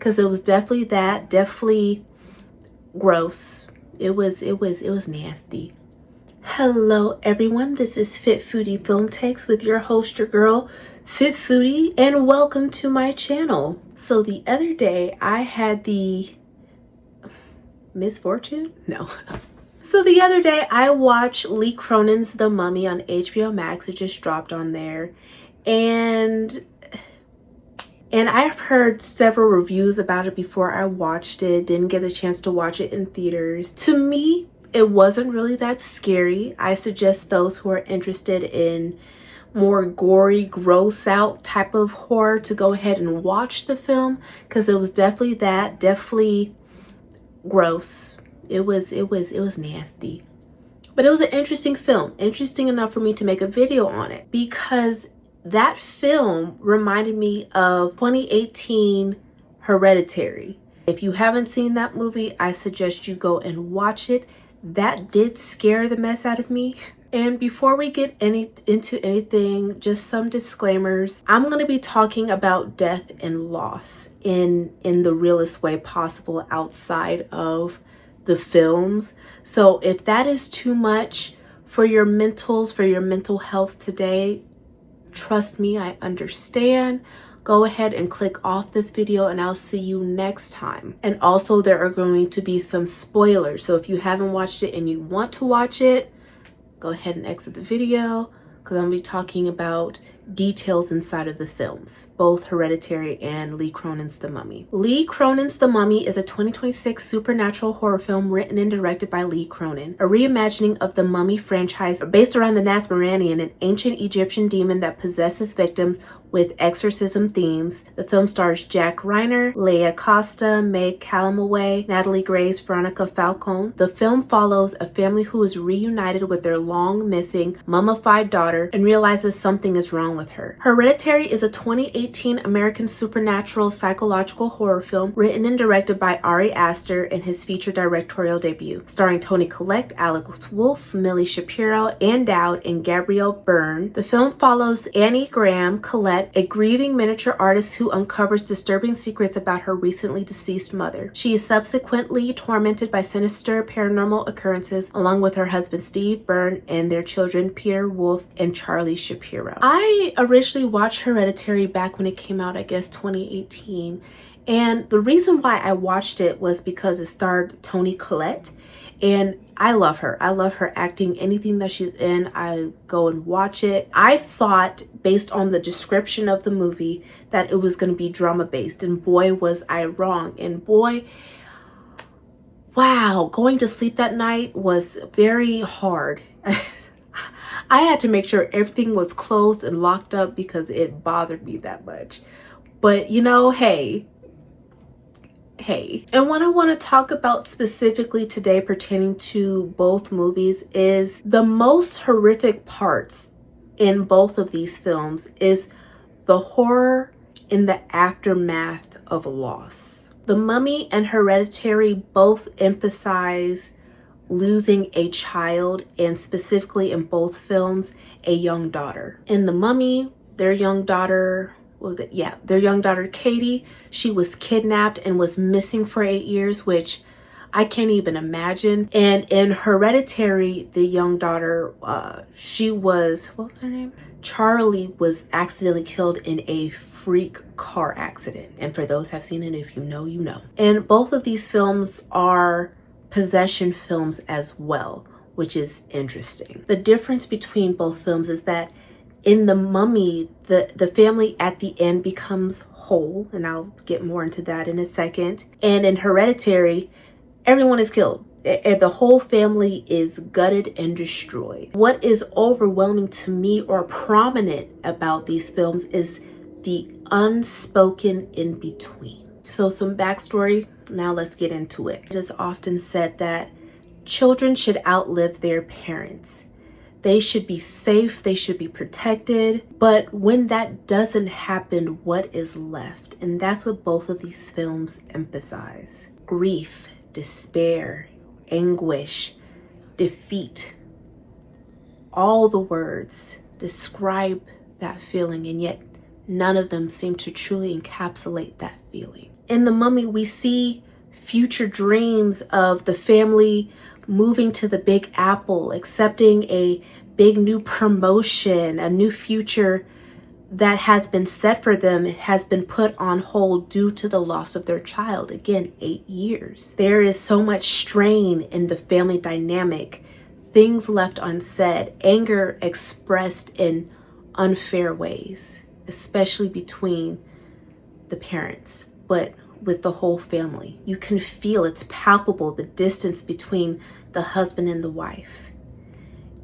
because it was definitely that, definitely gross. It was nasty. Hello everyone, this is Fit Foodie Film Takes with your host, your girl, Fit Foodie, and welcome to my channel. So the other day I had the misfortune? No. So the other day I watched Lee Cronin's The Mummy on HBO Max. It just dropped on there. And I've heard several reviews about it before I watched it. Didn't get the chance to watch it in theaters. To me, it wasn't really that scary. I suggest those who are interested in more gory, gross out type of horror to go ahead and watch the film, because it was definitely that, definitely gross. It was nasty. But it was an interesting film, interesting enough for me to make a video on it, because that film reminded me of 2018 Hereditary. If you haven't seen that movie, I suggest you go and watch it. That did scare the mess out of me. And before we get into anything, just some disclaimers. I'm going to be talking about death and loss in the realest way possible outside of the films. So if that is too much for your mentals, for your mental health today, trust me, I understand. Go ahead and click off this video and I'll see you next time. And also there are going to be some spoilers. So if you haven't watched it and you want to watch it, go ahead and exit the video, because I'm going to be talking about details inside of the films, both Hereditary and Lee Cronin's The Mummy. Lee Cronin's The Mummy is a 2026 supernatural horror film written and directed by Lee Cronin, a reimagining of the Mummy franchise based around the Nasmaranian, an ancient Egyptian demon that possesses victims with exorcism themes. The film stars Jack Reiner, Leia Costa, Meg Calloway, Natalie Grace, Veronica Falcone. The film follows a family who is reunited with their long missing mummified daughter and realizes something is wrong with her. Hereditary is a 2018 American supernatural psychological horror film written and directed by Ari Aster in his feature directorial debut, starring Toni Collette, Alex Wolff, Millie Shapiro, Ann Dowd, and Gabrielle Byrne. The film follows Annie Graham Collette, a grieving miniature artist who uncovers disturbing secrets about her recently deceased mother. She is subsequently tormented by sinister paranormal occurrences along with her husband Steve Byrne and their children Peter Wolf and Charlie Shapiro. I originally watched Hereditary back when it came out, I guess 2018, and the reason why I watched it was because it starred Toni Collette, and I love her. I love her acting. Anything that she's in, I go and watch it. I thought, based on the description of the movie, that it was going to be drama based, and boy was I wrong. And boy, wow, going to sleep that night was very hard. I had to make sure everything was closed and locked up because it bothered me that much. But you know, hey. And what I want to talk about specifically today pertaining to both movies is the most horrific parts in both of these films is the horror in the aftermath of loss. The Mummy and Hereditary both emphasize losing a child, and specifically in both films, a young daughter. In The Mummy, their young daughter, their young daughter Katie, she was kidnapped and was missing for 8 years, which I can't even imagine. And in Hereditary, the young daughter, she was, what was her name? Charlie was accidentally killed in a freak car accident. And for those who have seen it, if you know, you know. And both of these films are possession films as well, which is interesting. The difference between both films is that in The Mummy, the family at the end becomes whole, and I'll get more into that in a second. And in Hereditary, everyone is killed. The whole family is gutted and destroyed. What is overwhelming to me or prominent about these films is the unspoken in between. So some backstory, now let's get into it. It is often said that children should outlive their parents. They should be safe, they should be protected. But when that doesn't happen, what is left? And that's what both of these films emphasize. Grief, despair, anguish, defeat. All the words describe that feeling, and yet none of them seem to truly encapsulate that feeling. In The Mummy, we see future dreams of the family moving to the Big Apple, accepting a big new promotion, a new future that has been set for them has been put on hold due to the loss of their child. Again, 8 years. There is so much strain in the family dynamic, things left unsaid, anger expressed in unfair ways, especially between the parents, but with the whole family. You can feel, it's palpable, the distance between the husband and the wife.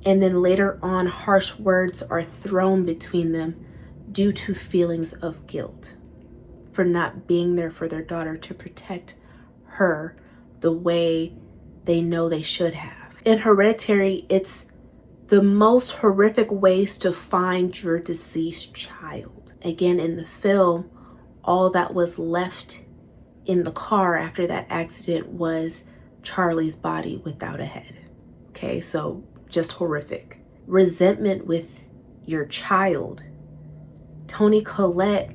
And then later on, harsh words are thrown between them due to feelings of guilt for not being there for their daughter to protect her the way they know they should have. In Hereditary, it's the most horrific ways to find your deceased child. Again, in the film, all that was left in the car after that accident was Charlie's body without a head. Okay, so just horrific. Resentment with your child. Toni Collette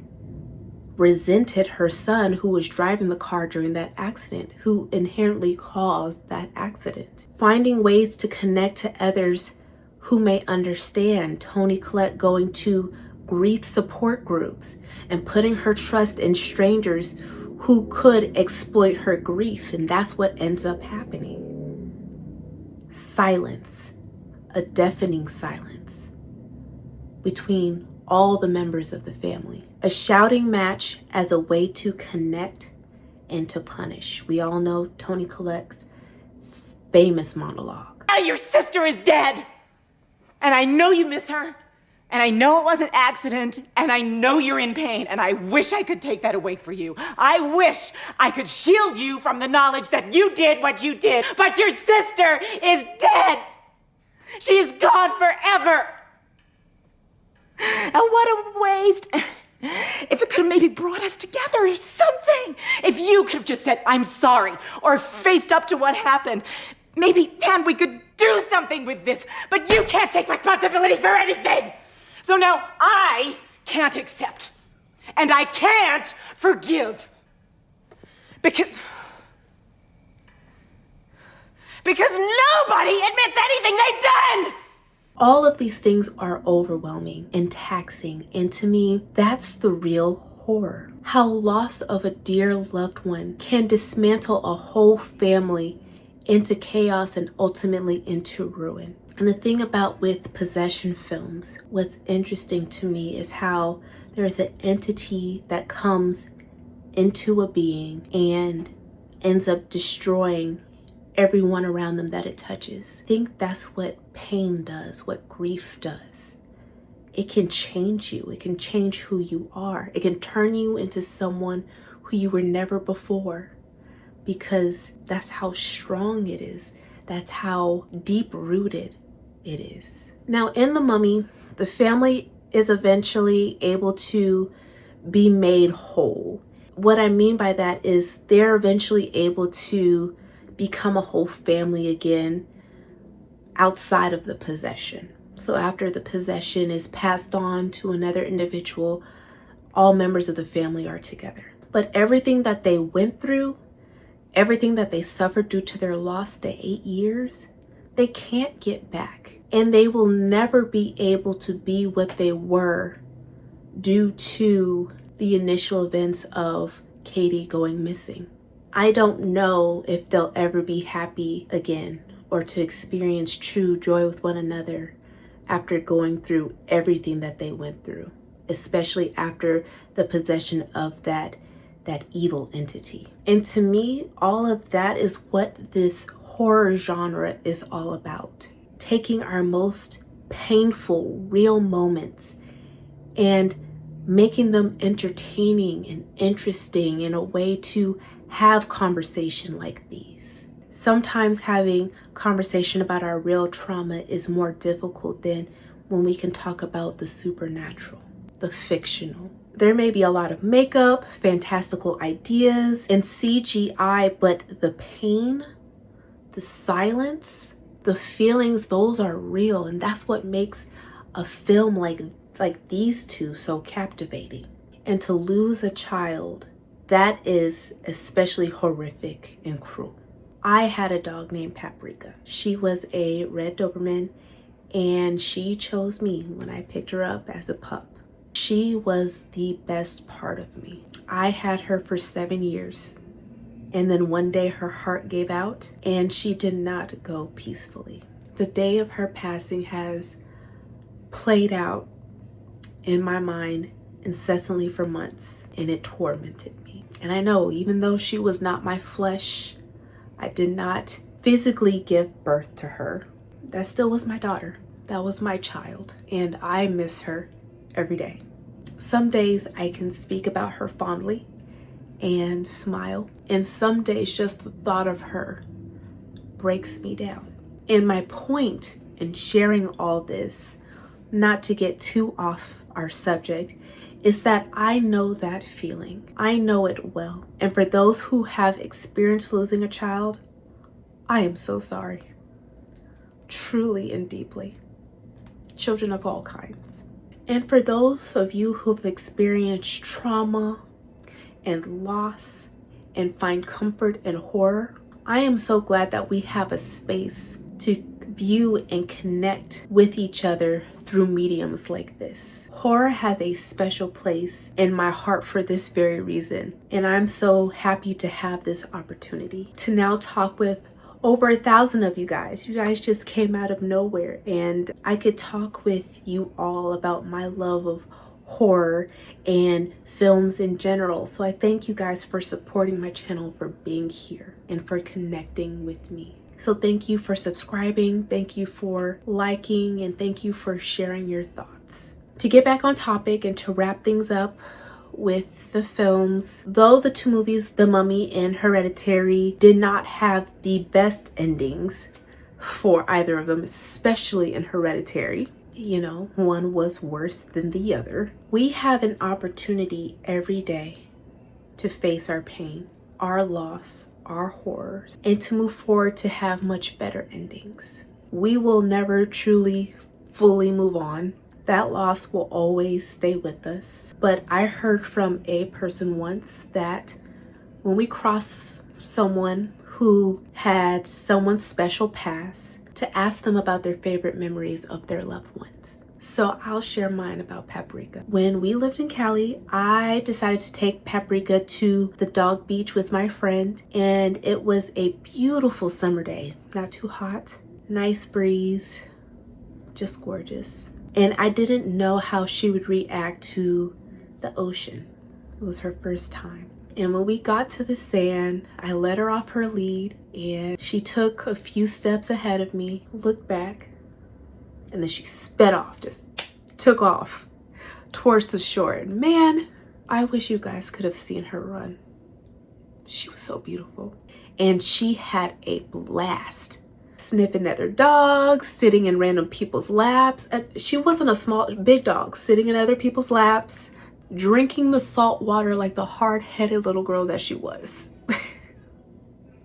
resented her son who was driving the car during that accident, who inherently caused that accident. Finding ways to connect to others who may understand. Toni Collette going to grief support groups and putting her trust in strangers who could exploit her grief, and that's what ends up happening. Silence, a deafening silence between all the members of the family. A shouting match as a way to connect and to punish. We all know Toni Collette's famous monologue. Now your sister is dead, and I know you miss her, and I know it was an accident, and I know you're in pain, and I wish I could take that away for you. I wish I could shield you from the knowledge that you did what you did, but your sister is dead. She is gone forever. And what a waste. If it could have maybe brought us together or something. If you could have just said, I'm sorry, or faced up to what happened. Maybe then we could do something with this, but you can't take responsibility for anything. So now I can't accept, and I can't forgive. Because nobody admits anything they've done. All of these things are overwhelming and taxing, and to me, that's the real horror. How loss of a dear loved one can dismantle a whole family into chaos and ultimately into ruin. And the thing about with possession films, what's interesting to me is how there's an entity that comes into a being and ends up destroying everyone around them that it touches. I think that's what pain does, what grief does. It can change you. It can change who you are. It can turn you into someone who you were never before, because that's how strong it is. That's how deep rooted it is. Now, in The Mummy, the family is eventually able to be made whole. What I mean by that is they're eventually able to become a whole family again outside of the possession. So after the possession is passed on to another individual, all members of the family are together. But everything that they went through, everything that they suffered due to their loss, the 8 years, they can't get back. And they will never be able to be what they were due to the initial events of Katie going missing. I don't know if they'll ever be happy again or to experience true joy with one another after going through everything that they went through, especially after the possession of that evil entity. And to me, all of that is what this horror genre is all about. Taking our most painful, real moments and making them entertaining and interesting in a way to have conversation like these. Sometimes having conversation about our real trauma is more difficult than when we can talk about the supernatural, the fictional. There may be a lot of makeup, fantastical ideas, and CGI, but the pain, the silence, the feelings, those are real, and that's what makes a film like these two so captivating. And to lose a child that is especially horrific and cruel. I had a dog named Paprika. She was a red Doberman, and she chose me when I picked her up as a pup. She was the best part of me. I had her for 7 years, and then one day her heart gave out and she did not go peacefully. The day of her passing has played out in my mind incessantly for months, and it tormented me. And I know, even though she was not my flesh, I did not physically give birth to her, that still was my daughter. That was my child, and I miss her every day. Some days I can speak about her fondly and smile, and some days just the thought of her breaks me down. And my point in sharing all this, not to get too off our subject, is that I know that feeling. I know it well. And for those who have experienced losing a child, I am so sorry. Truly and deeply. Children of all kinds. And for those of you who've experienced trauma and loss and find comfort in horror, I am so glad that we have a space to view and connect with each other through mediums like this. Horror has a special place in my heart for this very reason, and I'm so happy to have this opportunity to now talk with over 1,000 of you guys. You guys just came out of nowhere, and I could talk with you all about my love of horror and films in general. So I thank you guys for supporting my channel, for being here, and for connecting with me. So thank you for subscribing, thank you for liking, and thank you for sharing your thoughts. To get back on topic and to wrap things up with the films, though the two movies, The Mummy and Hereditary, did not have the best endings for either of them, especially in Hereditary, you know, one was worse than the other. We have an opportunity every day to face our pain, our loss, our horrors, and to move forward to have much better endings. We will never truly fully move on. That loss will always stay with us. But I heard from a person once that when we cross someone who had someone special pass, to ask them about their favorite memories of their loved ones. So I'll share mine about Paprika. When we lived in Cali, I decided to take Paprika to the dog beach with my friend, and it was a beautiful summer day. Not too hot, nice breeze, just gorgeous. And I didn't know how she would react to the ocean. It was her first time. And when we got to the sand, I let her off her lead, and she took a few steps ahead of me, looked back, and then she sped off, just took off towards the shore. And man, I wish you guys could have seen her run. She was so beautiful. And she had a blast. Sniffing at her dogs, sitting in random people's laps. She wasn't a big dog, sitting in other people's laps, drinking the salt water like the hard-headed little girl that she was.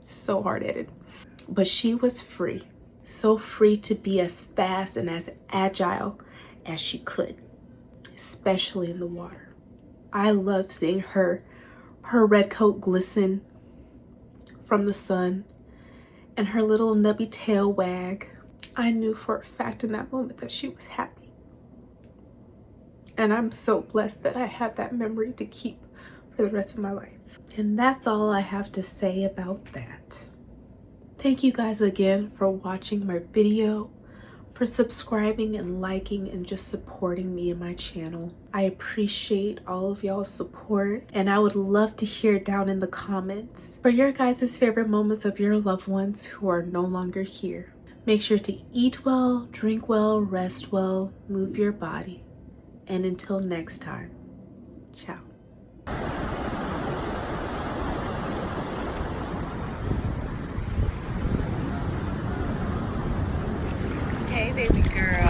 So hard-headed. But she was free. So free to be as fast and as agile as she could, especially in the water. I love seeing her red coat glisten from the sun, and her little nubby tail wag. I knew for a fact in that moment that she was happy. And I'm so blessed that I have that memory to keep for the rest of my life. And that's all I have to say about that. Thank you guys again for watching my video, for subscribing and liking and just supporting me and my channel. I appreciate all of y'all's support, and I would love to hear down in the comments for your guys' favorite moments of your loved ones who are no longer here. Make sure to eat well, drink well, rest well, move your body. And until next time, ciao. Hey, baby girl.